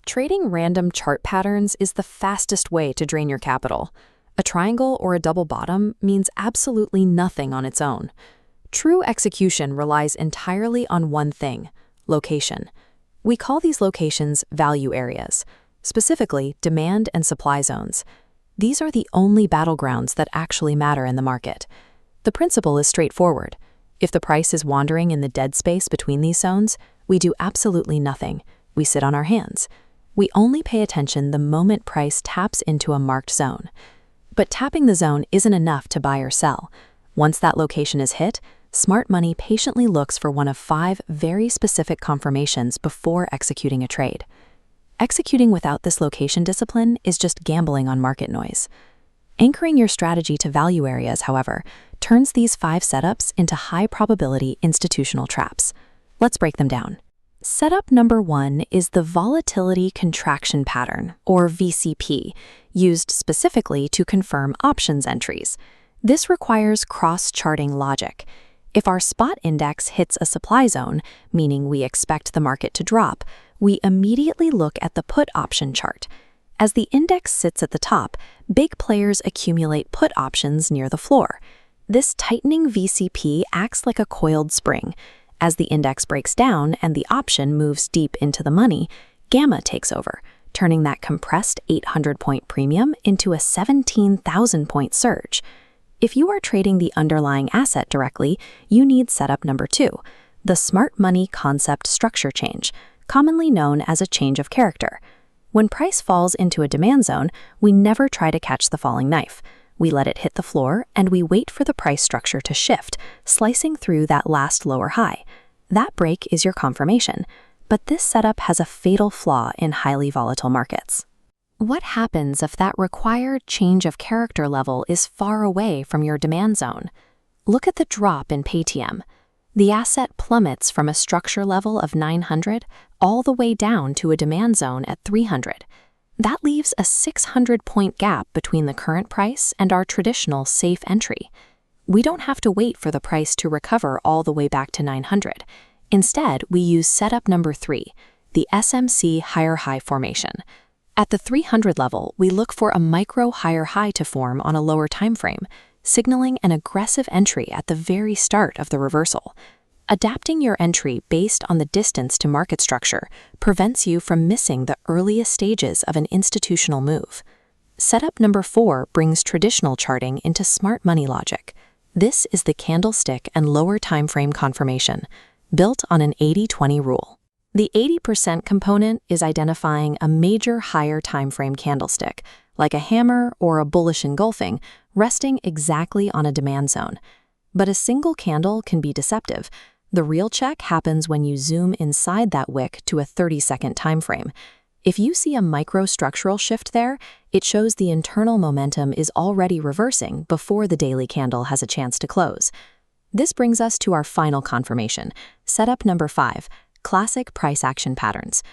Trading random chart patterns is the fastest way to drain your capital. A triangle or a double bottom means absolutely nothing on its own. True execution relies entirely on one thing: location. We call these locations value areas, specifically demand and supply zones. These are the only battlegrounds that actually matter in the market. The principle is straightforward. If the price is wandering in the dead space between these zones, we do absolutely nothing. We sit on our hands. We only pay attention the moment price taps into a marked zone. But tapping the zone isn't enough to buy or sell. Once that location is hit, smart money patiently looks for one of 5 very specific confirmations before executing a trade. Executing without this location discipline is just gambling on market noise. Anchoring your strategy to value areas, however, turns these 5 setups into high-probability institutional traps. Let's break them down. Setup number 1 is the volatility contraction pattern, or VCP, used specifically to confirm options entries. This requires cross-charting logic. If our spot index hits a supply zone, meaning we expect the market to drop, we immediately look at the put option chart. As the index sits at the top, big players accumulate put options near the floor. This tightening VCP acts like a coiled spring. As the index breaks down and the option moves deep into the money, gamma takes over, turning that compressed 800-point premium into a 17,000-point surge. If you are trading the underlying asset directly, you need setup number 2, the smart money concept structure change, commonly known as a change of character. When price falls into a demand zone, we never try to catch the falling knife. We let it hit the floor, and we wait for the price structure to shift, slicing through that last lower high. That break is your confirmation, but this setup has a fatal flaw in highly volatile markets. What happens if that required change of character level is far away from your demand zone? Look at the drop in Paytm. The asset plummets from a structure level of 900 all the way down to a demand zone at 300. That leaves a 600-point gap between the current price and our traditional safe entry. We don't have to wait for the price to recover all the way back to 900. Instead, we use setup number 3, the SMC higher high formation. At the 300 level, we look for a micro higher high to form on a lower time frame, signaling an aggressive entry at the very start of the reversal. Adapting your entry based on the distance to market structure prevents you from missing the earliest stages of an institutional move. Setup number 4 brings traditional charting into smart money logic. This is the candlestick and lower time frame confirmation, built on an 80-20 rule. The 80% component is identifying a major higher time frame candlestick, like a hammer or a bullish engulfing, resting exactly on a demand zone. But a single candle can be deceptive. The real check happens when you zoom inside that wick to a 30-second time frame. If you see a microstructural shift there, it shows the internal momentum is already reversing before the daily candle has a chance to close. This brings us to our final confirmation, setup number 5, classic price action patterns.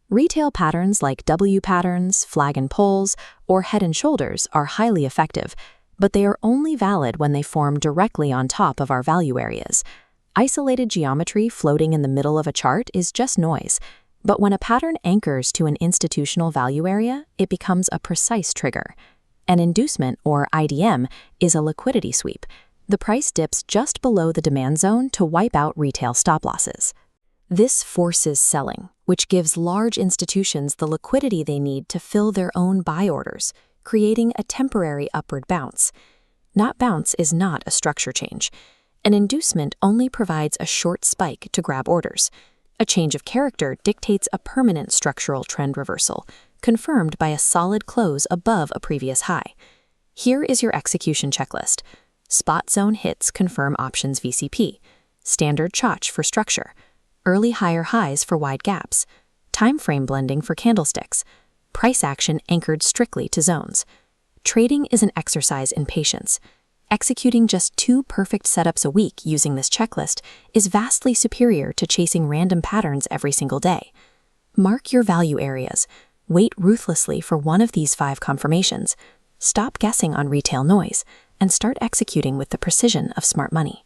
Retail patterns like W patterns, flag and poles, or head and shoulders are highly effective, but they are only valid when they form directly on top of our value areas. Isolated geometry floating in the middle of a chart is just noise, but when a pattern anchors to an institutional value area, it becomes a precise trigger. An inducement, or IDM, is a liquidity sweep. The price dips just below the demand zone to wipe out retail stop losses. This forces selling, which gives large institutions the liquidity they need to fill their own buy orders, creating a temporary upward bounce. Not bounce is not a structure change. An inducement only provides a short spike to grab orders. A change of character dictates a permanent structural trend reversal, confirmed by a solid close above a previous high. Here is your execution checklist. Spot zone hits confirm options VCP. Standard CHOCH for structure. Early higher highs for wide gaps. Time frame blending for candlesticks. Price action anchored strictly to zones. Trading is an exercise in patience. Executing just 2 perfect setups a week using this checklist is vastly superior to chasing random patterns every single day. Mark your value areas. Wait ruthlessly for one of these 5 confirmations. Stop guessing on retail noise and start executing with the precision of smart money.